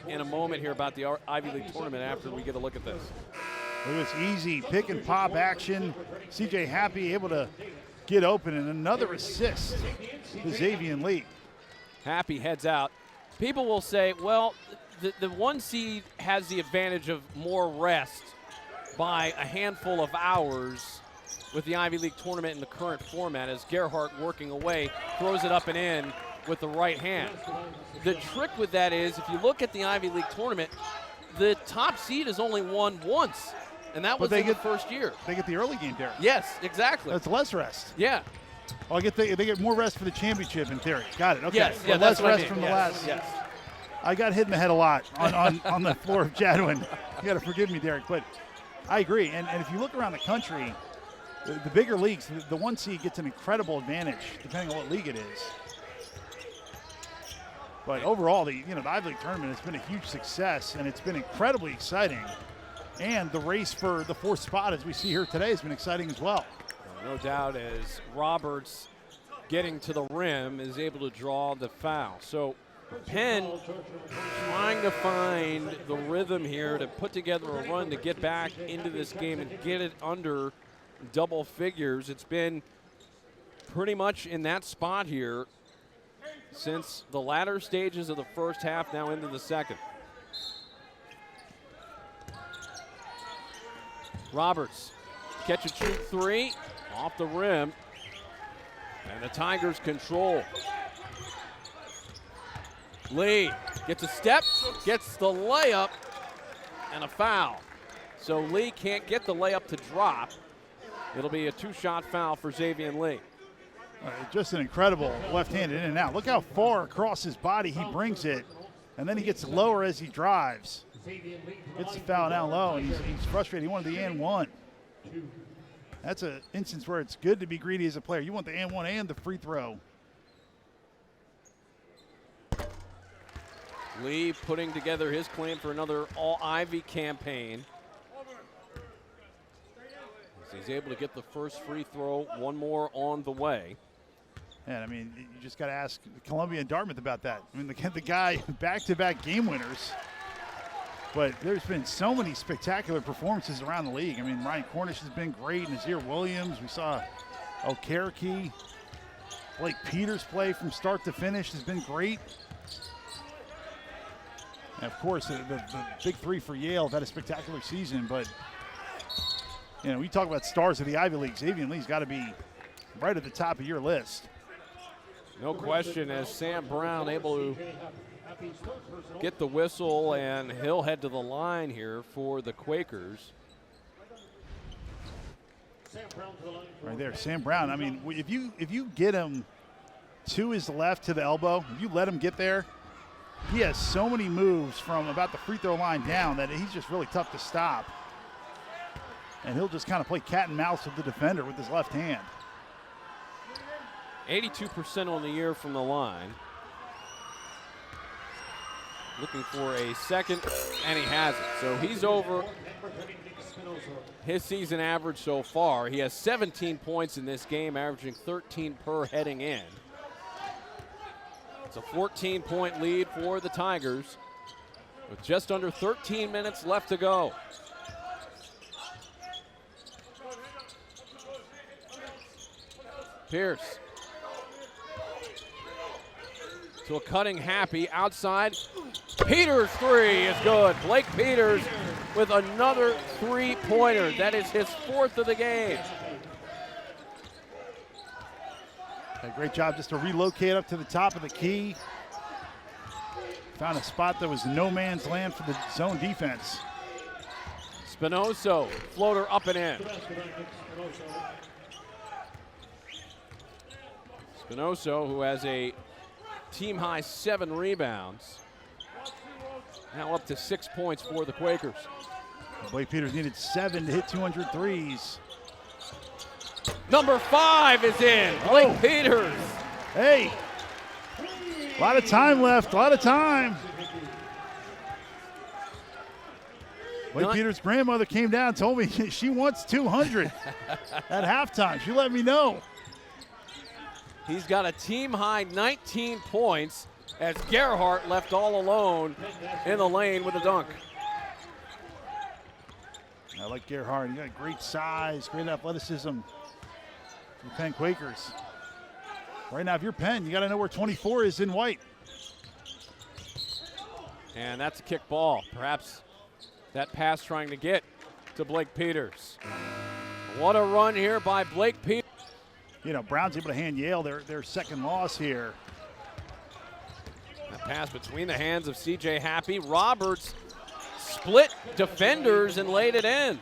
in a moment here about the Ivy League tournament after we get a look at this. It was easy pick and pop action. C.J. Happy able to get open, and another assist to Xavier Lee. Happy heads out. People will say, well, the 1 seed has the advantage of more rest by a handful of hours with the Ivy League tournament in the current format, as Gerhardt working away throws it up and in with the right hand. The trick with that is, if you look at the Ivy League tournament, the top seed has only won once, and that was in the first year. They get the early game, Derek. Yes, exactly. That's less rest. Yeah. Oh, they get more rest for the championship in theory. Got it. Okay. Yes, yeah, less rest from the last. Yes. I got hit in the head a lot on the floor of Jadwin. You got to forgive me, Derek, but I agree. And if you look around the country, the bigger leagues, the 1 seed gets an incredible advantage depending on what league it is. But overall, the Ivy League tournament has been a huge success, and it's been incredibly exciting. And the race for the 4th spot, as we see here today, has been exciting as well. No doubt, as Roberts getting to the rim is able to draw the foul. So Penn trying to find the rhythm here to put together a run to get back into this game and get it under double figures. It's been pretty much in that spot here since the latter stages of the first half, now into the second. Roberts, catch and shoot 3, off the rim, and the Tigers control. Lee gets a step, gets the layup, and a foul. So Lee can't get the layup to drop. It'll be a 2-shot foul for Xavier Lee. Just an incredible left-handed in and out. Look how far across his body he brings it, and then he gets lower as he drives. Gets the foul down low, and he's frustrated. He wanted the and one. That's an instance where it's good to be greedy as a player. You want the and one and the free throw. Lee putting together his claim for another All-Ivy campaign. He's able to get the first free throw, one more on the way. And I mean, you just got to ask Columbia and Dartmouth about that. I mean, the guy back-to-back game winners. But there's been so many spectacular performances around the league. I mean, Ryan Cornish has been great. Nazir Williams. We saw Okereke. Blake Peters play from start to finish has been great. And of course, the big 3 for Yale have had a spectacular season. But, we talk about stars of the Ivy League. Xavier Lee's got to be right at the top of your list. No question, as Sam Brown able to get the whistle, and he'll head to the line here for the Quakers. Right there, Sam Brown. I mean, if you get him to his left to the elbow, if you let him get there, he has so many moves from about the free throw line down that he's just really tough to stop. And he'll just kind of play cat and mouse with the defender with his left hand. 82% on the year from the line. Looking for a second, and he has it. So he's over his season average so far. He has 17 points in this game, averaging 13 per heading in. It's a 14-point lead for the Tigers with just under 13 minutes left to go. Pierce to a cutting Happy outside. Peters 3 is good. Blake Peters with another 3-pointer. That is his 4th of the game. A great job just to relocate up to the top of the key. Found a spot that was no man's land for the zone defense. Spinoso, floater up and in. Spinoso, who has a team-high 7 rebounds. Now up to 6 points for the Quakers. Blake Peters needed 7 to hit 200 threes. Number 5 is in. Blake Peters. Hey, a lot of time left, a lot of time. Blake Peters' grandmother came down and told me she wants 200 at halftime. She let me know. He's got a team-high 19 points as Gerhardt left all alone in the lane with a dunk. I like Gerhardt. He got great size, great athleticism for the Penn Quakers. Right now, if you're Penn, you got to know where 24 is in white. And that's a kick ball. Perhaps that pass trying to get to Blake Peters. What a run here by Blake Peters. Brown's able to hand Yale their second loss here. That pass between the hands of C.J. Happy. Roberts split defenders and laid it in.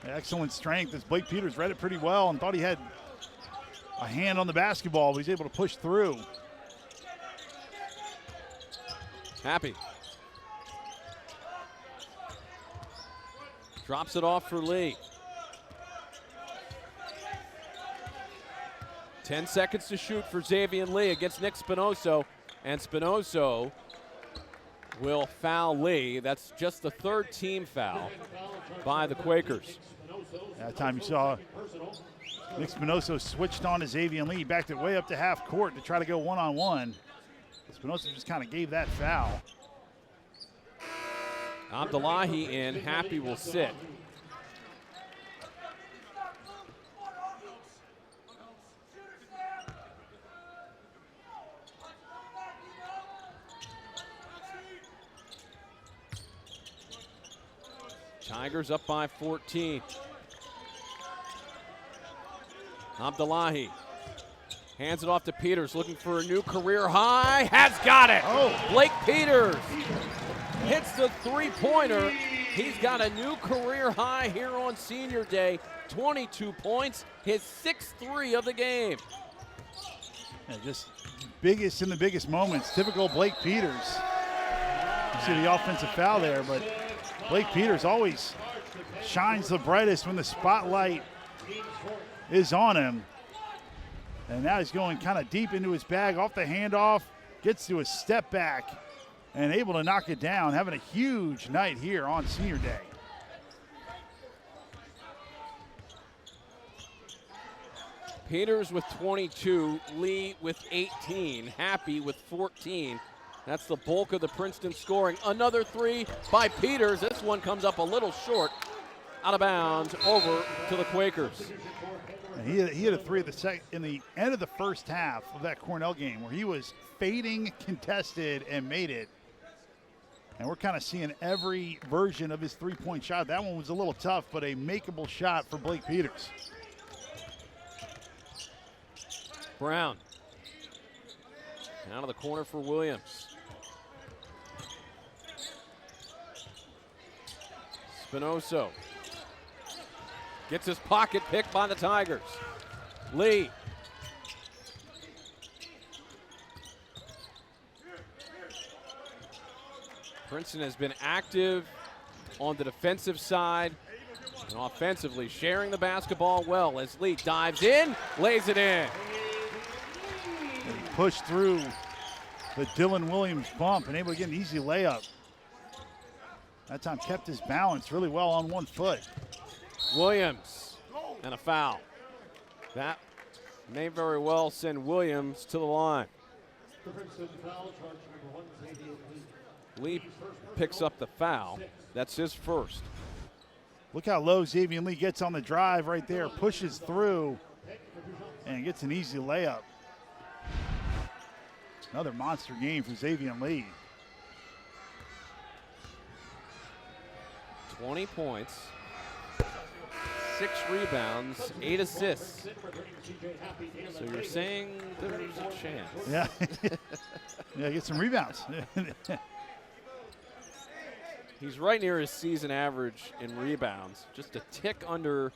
Excellent strength as Blake Peters read it pretty well and thought he had a hand on the basketball, but he's able to push through. Happy. Drops it off for Lee. 10 seconds to shoot for Xavier Lee against Nick Spinoso. And Spinoso will foul Lee. That's just the third team foul by the Quakers. That time you saw Nick Spinoso switched on to Xavier Lee, backed it way up to half court to try to go one-on-one. Spinoso just kind of gave that foul. Abdullahi in, Happy will sit. Tigers up by 14. Abdullahi hands it off to Peters, looking for a new career high. Has got it. Oh. Blake Peters hits the three-pointer. He's got a new career high here on senior day. 22 points, his 6th three of the game. Yeah, just biggest in the biggest moments. Typical Blake Peters. You see the offensive foul there, but Blake Peters always shines the brightest when the spotlight is on him. And now he's going kind of deep into his bag, off the handoff, gets to a step back, and able to knock it down, having a huge night here on senior day. Peters with 22, Lee with 18, Happy with 14. That's the bulk of the Princeton scoring. Another three by Peters. This one comes up a little short. Out of bounds, over to the Quakers. And he had a three in the end of the first half of that Cornell game where he was fading, contested, and made it. And we're kind of seeing every version of his three-point shot. That one was a little tough, but a makeable shot for Blake Peters. Brown. Out of the corner for Williams. Spinoso gets his pocket picked by the Tigers. Lee. Princeton has been active on the defensive side and offensively sharing the basketball well as Lee dives in, lays it in. And he pushed through the Dylan Williams bump and able to get an easy layup. That time kept his balance really well on one foot. Williams and a foul. That may very well send Williams to the line. Lee picks up the foul. That's his first. Look how low Xavier Lee gets on the drive right there, pushes through, and gets an easy layup. Another monster game for Xavier Lee. 20 points, 6 rebounds, 8 assists. So you're saying there's a chance. Yeah, yeah, get some rebounds. He's right near his season average in rebounds, just a tick under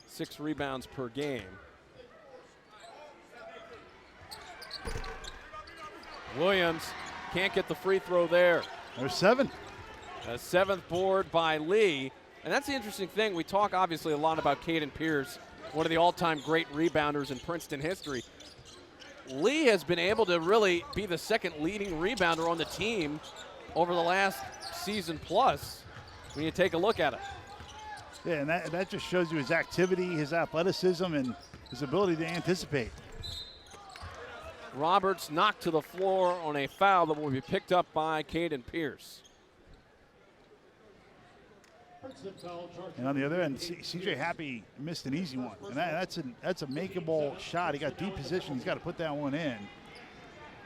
6 rebounds per game. Williams can't get the free throw there. There's 7. A 7th board by Lee. And that's the interesting thing. We talk obviously a lot about Caden Pierce, one of the all-time great rebounders in Princeton history. Lee has been able to really be the second leading rebounder on the team over the last season plus when you take a look at it. Yeah, and that just shows you his activity, his athleticism, and his ability to anticipate. Roberts knocked to the floor on a foul that will be picked up by Caden Pierce. And on the other end, CJ Happy missed an easy one. And that's a makeable shot. He got deep position. He's got to put that one in.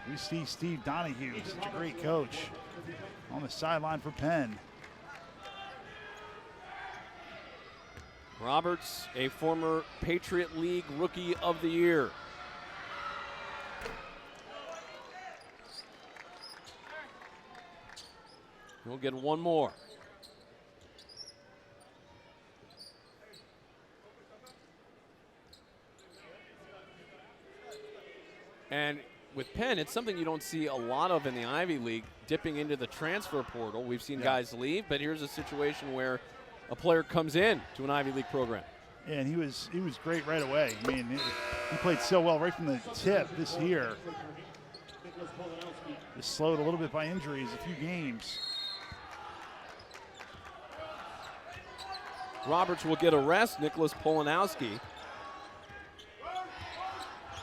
We see Steve Donahue, such a great coach, on the sideline for Penn. Roberts, a former Patriot League Rookie of the Year. We'll get one more. And with Penn, it's something you don't see a lot of in the Ivy League, dipping into the transfer portal. We've seen guys leave, but here's a situation where a player comes in to an Ivy League program. Yeah, and he was great right away. I mean, he played so well right from the tip this year. Just slowed a little bit by injuries, a few games. Roberts will get a rest. Nicholas Polanowski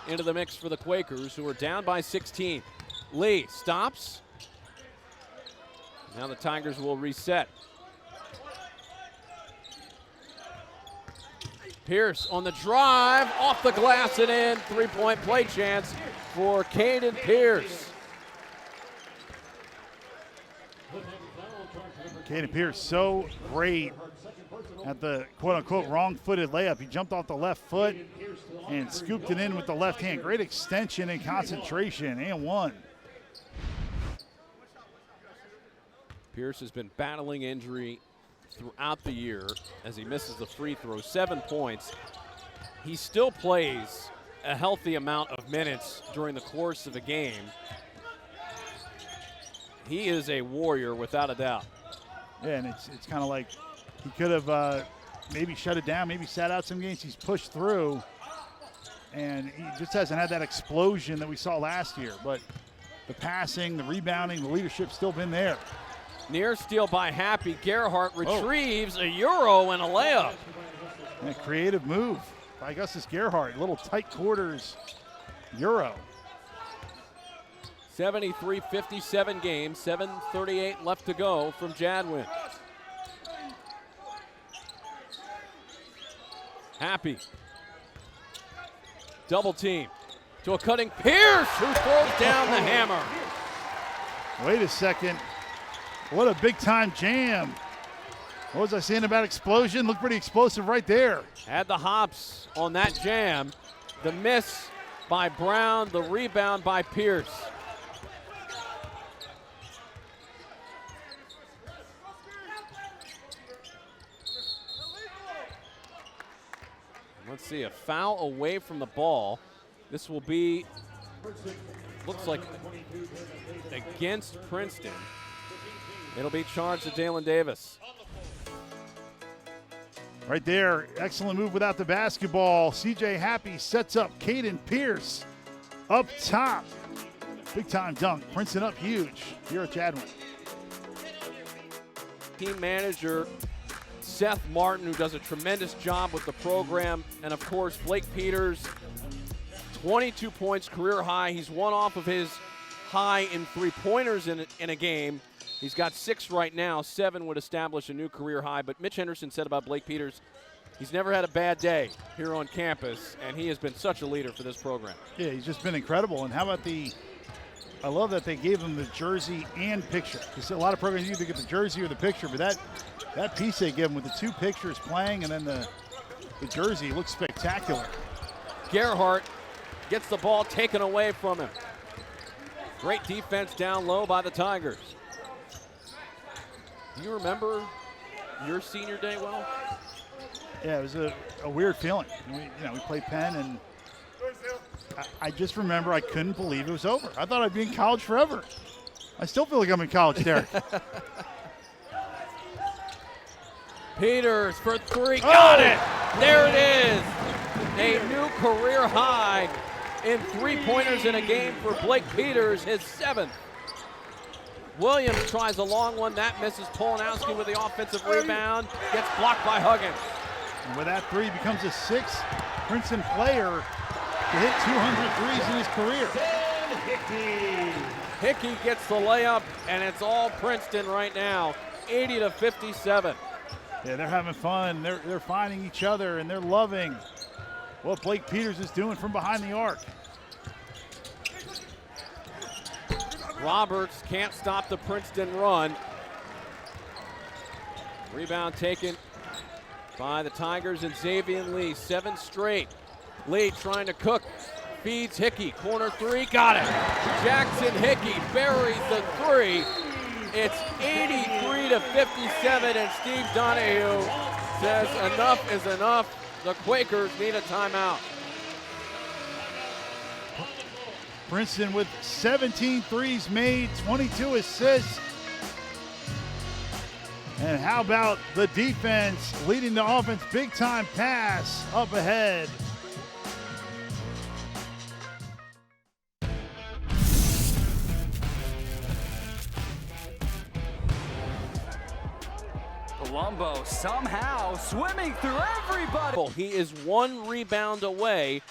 into the mix for the Quakers, who are down by 16. Lee stops. Now the Tigers will reset. Pierce on the drive, off the glass and in. Three-point play chance for Caden Pierce. Caden Pierce so great at the quote-unquote wrong-footed layup. He jumped off the left foot and scooped it in with the left hand. Great extension and concentration, and one. Pierce has been battling injury throughout the year as he misses the free throw. 7 points. He still plays a healthy amount of minutes during the course of a game. He is a warrior without a doubt. Yeah, and it's kind of like he could have maybe shut it down, maybe sat out some games. He's pushed through, and he just hasn't had that explosion that we saw last year. But the passing, the rebounding, the leadership's still been there. Near steal by Happy. Gerhardt retrieves a Euro and a layup. And a creative move by Augustus Gerhardt. Little tight quarters Euro. 73-57 game, 7:38 left to go from Jadwin. Happy. Double team to a cutting Pierce, who throws down the hammer. Wait a second. What a big time jam. What was I saying about explosion? Looked pretty explosive right there. Had the hops on that jam. The miss by Brown, the rebound by Pierce. Let's see, a foul away from the ball. This will be, looks like, against Princeton. It'll be charged to Dalen Davis. Right there, excellent move without the basketball. CJ Happy sets up Caden Pierce up top. Big time dunk. Princeton up huge here at Jadwin. Team manager Seth Martin, who does a tremendous job with the program, and of course Blake Peters, 22 points, career high. He's one off of his high in three-pointers in a game. He's got 6 right now. 7 would establish a new career high. But Mitch Henderson said about Blake Peters, he's never had a bad day here on campus, and he has been such a leader for this program. Yeah, he's just been incredible. And how about I love that they gave him the jersey and picture. Because a lot of programs you either get the jersey or the picture, but that piece they give him with the 2 pictures playing and then the jersey looks spectacular. Gerhardt gets the ball taken away from him. Great defense down low by the Tigers. Do you remember your senior day well? Yeah, it was a weird feeling. We played Penn, and I just remember I couldn't believe it was over. I thought I'd be in college forever. I still feel like I'm in college, Derek. Peters for 3, got it! There it is! A new career high in three-pointers in a game for Blake Peters, his 7th. Williams tries a long one, that misses. Polanowski with the offensive rebound, gets blocked by Huggins. And with that 3, becomes a 6th Princeton player to hit 200 threes in his career. Hickey gets the layup, and it's all Princeton right now, 80-57. Yeah, they're having fun. They're finding each other, and they're loving what Blake Peters is doing from behind the arc. Roberts can't stop the Princeton run. Rebound taken by the Tigers and Xavier Lee, 7 straight. Lee trying to cook, feeds Hickey, corner 3, got it. Jackson Hickey buries the 3. It's 83-57, and Steve Donahue says enough is enough. The Quakers need a timeout. Princeton with 17 threes made, 22 assists. And how about the defense leading the offense? Big time pass up ahead. Colombo somehow swimming through everybody. He is one rebound away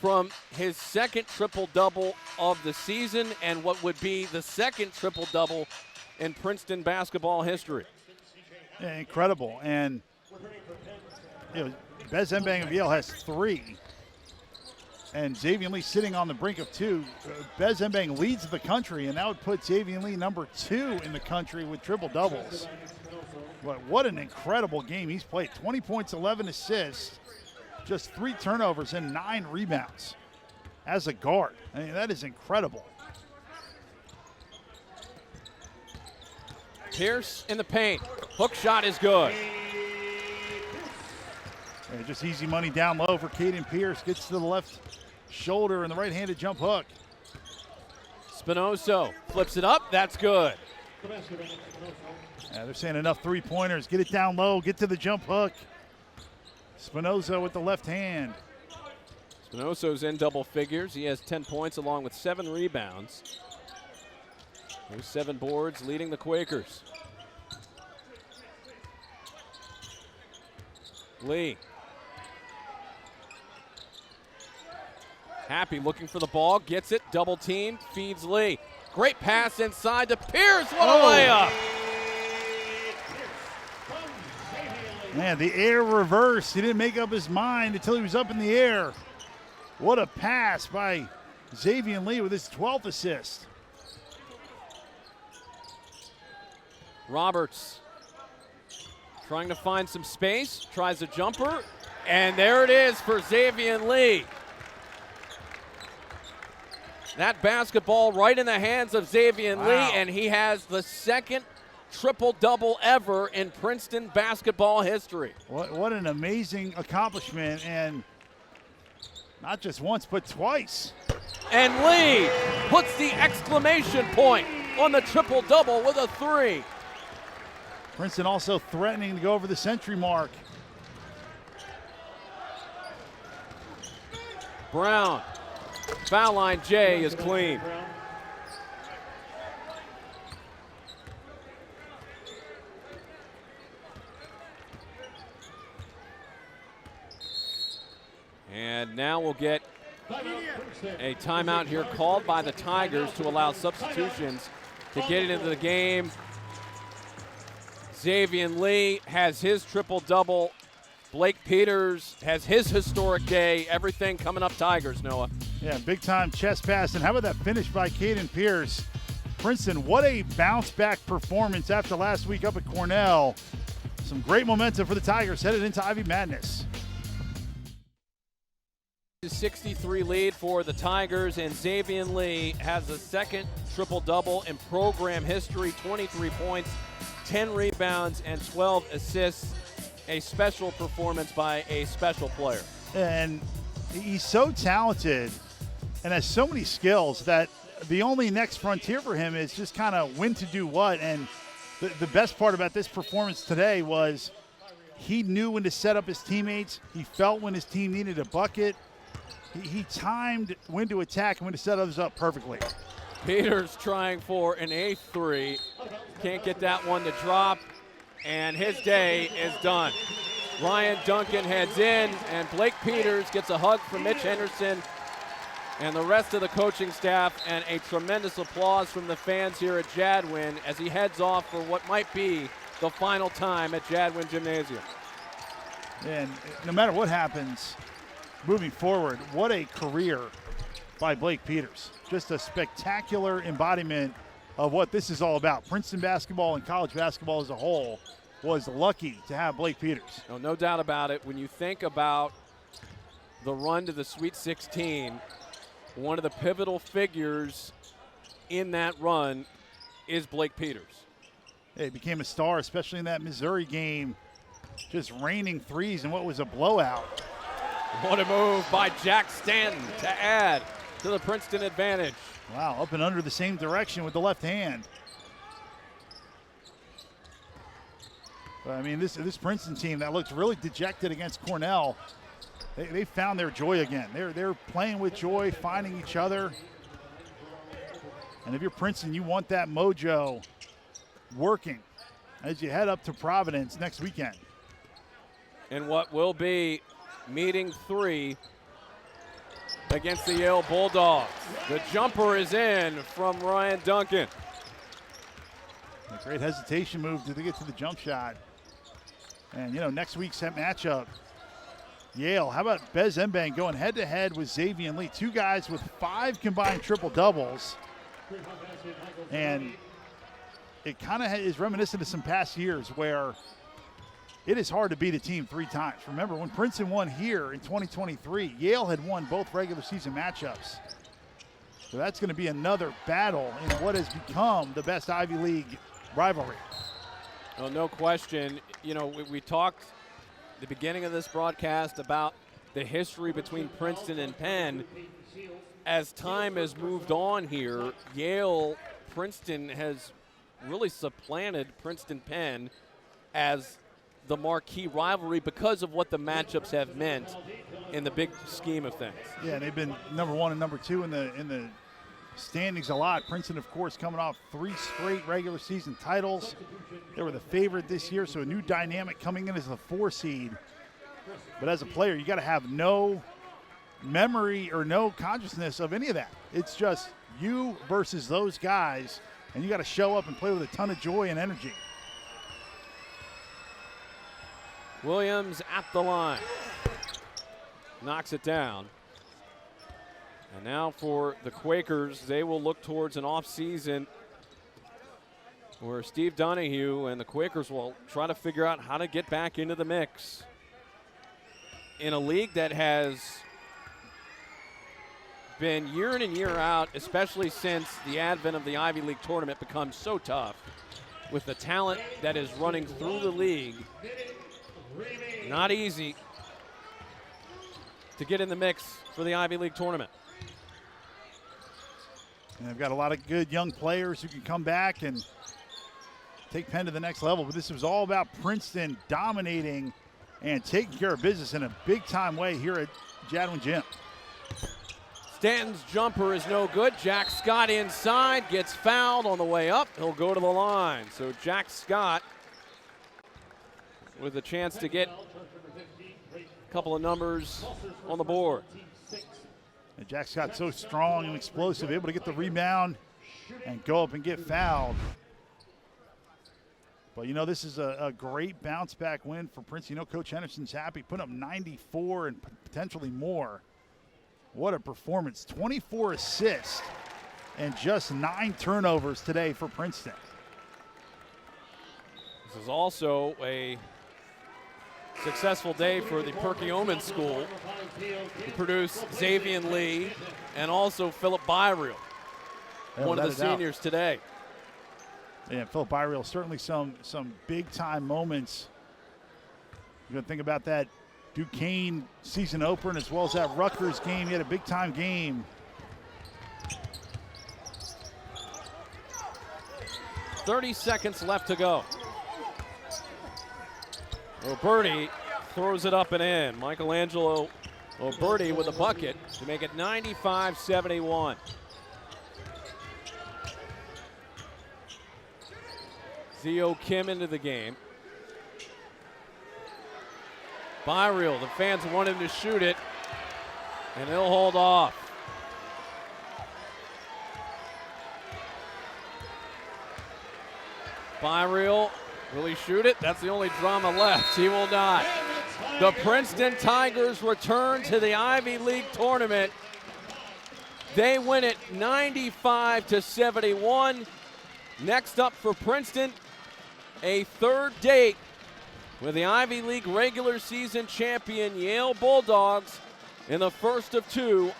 from his second triple-double of the season and what would be the second triple-double in Princeton basketball history. Yeah, incredible. And Bez Mbang of Yale has 3. And Xavier Lee sitting on the brink of 2. Bez Mbang leads the country, and that would put Xavier Lee number 2 in the country with triple doubles. But what an incredible game he's played. 20 points, 11 assists, just 3 turnovers and 9 rebounds as a guard. I mean, that is incredible. Pierce in the paint. Hook shot is good. Yeah, just easy money down low for Caden Pierce. Gets to the left shoulder and the right-handed jump hook. Spinoso flips it up. That's good. Yeah, they're saying enough three-pointers. Get it down low. Get to the jump hook. Spinoso with the left hand. Spinoso's in double figures. He has 10 points along with 7 rebounds. Those 7 boards leading the Quakers. Lee. Happy looking for the ball, gets it, double team, feeds Lee. Great pass inside to Pierce, what a layup! Man, the air reverse. He didn't make up his mind until he was up in the air. What a pass by Xavier Lee with his 12th assist. Roberts trying to find some space, tries a jumper, and there it is for Xavier Lee. That basketball right in the hands of Xavier Lee, and he has the second triple-double ever in Princeton basketball history. What an amazing accomplishment, and not just once, but twice. And Lee puts the exclamation point on the triple-double with a 3. Princeton also threatening to go over the century mark. Brown, foul line J is clean. And now we'll get a timeout here called by the Tigers to allow substitutions to get it into the game. Xavier Lee has his triple-double. Blake Peters has his historic day. Everything coming up Tigers, Noah. Yeah, big-time chest pass. And how about that finish by Caden Pierce? Princeton, what a bounce-back performance after last week up at Cornell. Some great momentum for the Tigers headed into Ivy Madness. 63 lead for the Tigers, and Xavier Lee has the second triple-double in program history, 23 points, 10 rebounds, and 12 assists. A special performance by a special player. And he's so talented and has so many skills that the only next frontier for him is just kind of when to do what. And the best part about this performance today was he knew when to set up his teammates. He felt when his team needed a bucket. He timed when to attack and when to set others up perfectly. Peters trying for an 8th 3. Can't get that one to drop, and his day is done. Ryan Duncan heads in, and Blake Peters gets a hug from Mitch Henderson and the rest of the coaching staff, and a tremendous applause from the fans here at Jadwin as he heads off for what might be the final time at Jadwin Gymnasium. And no matter what happens moving forward, what a career by Blake Peters. Just a spectacular embodiment of what this is all about. Princeton basketball and college basketball as a whole was lucky to have Blake Peters. No doubt about it. When you think about the run to the Sweet 16, one of the pivotal figures in that run is Blake Peters. He became a star, especially in that Missouri game, just raining threes in what was a blowout. What a move by Jack Stanton to add to the Princeton advantage. Wow, up and under the same direction with the left hand. But, I mean, this Princeton team that looked really dejected against Cornell, they found their joy again. They're playing with joy, finding each other. And if you're Princeton, you want that mojo working as you head up to Providence next weekend. In what will be meeting 3 against the Yale Bulldogs. The jumper is in from Ryan Duncan. A great hesitation move to get to the jump shot. And, you know, next week's matchup, Yale, how about Bez Mbang going head-to-head with Xavier Lee? 2 guys with 5 combined triple-doubles. And it kind of is reminiscent of some past years where it is hard to beat a team 3 times. Remember, when Princeton won here in 2023, Yale had won both regular season matchups. So that's going to be another battle in what has become the best Ivy League rivalry. Well, no question. You know, we talked at the beginning of this broadcast about the history between Princeton and Penn. As time has moved on here, Yale, Princeton has really supplanted Princeton-Penn as the marquee rivalry because of what the matchups have meant in the big scheme of things. Yeah, they've been number 1 and number 2 in the standings a lot. Princeton, of course, coming off 3 straight regular season titles. They were the favorite this year, so a new dynamic coming in as the 4 seed. But as a player, you got to have no memory or no consciousness of any of that. It's just you versus those guys, and you got to show up and play with a ton of joy and energy. Williams at the line. Knocks it down. And now for the Quakers, they will look towards an offseason where Steve Donahue and the Quakers will try to figure out how to get back into the mix in a league that has been year in and year out, especially since the advent of the Ivy League tournament, become so tough with the talent that is running through the league. Not easy to get in the mix for the Ivy League tournament. And they've got a lot of good young players who can come back and take Penn to the next level. But this was all about Princeton dominating and taking care of business in a big-time way here at Jadwin Gym. Stanton's jumper is no good. Jack Scott inside, gets fouled on the way up. He'll go to the line. So Jack Scott with a chance to get a couple of numbers on the board. And Jack Scott's so strong and explosive, able to get the rebound and go up and get fouled. But, you know, this is a great bounce-back win for Princeton. You know, Coach Henderson's happy, putting up 94 and potentially more. What a performance. 24 assists and just 9 turnovers today for Princeton. This is also a successful day for the Perkiomen School, who produced Xavier Lee and also Philip Byreal, one of the seniors today. Yeah, Philip Byreal, certainly some big-time moments. You're going to think about that Duquesne season opener as well as that Rutgers game. He had a big-time game. 30 seconds left to go. Oberti throws it up and in. Michelangelo Oberti with a bucket to make it 95-71. Theo Kim into the game. Byreal, the fans want him to shoot it, and he'll hold off. Byreal, will he shoot it? That's the only drama left. He will not. The Princeton Tigers return to the Ivy League tournament. They win it 95-71. Next up for Princeton, a third date with the Ivy League regular season champion Yale Bulldogs in the first of 2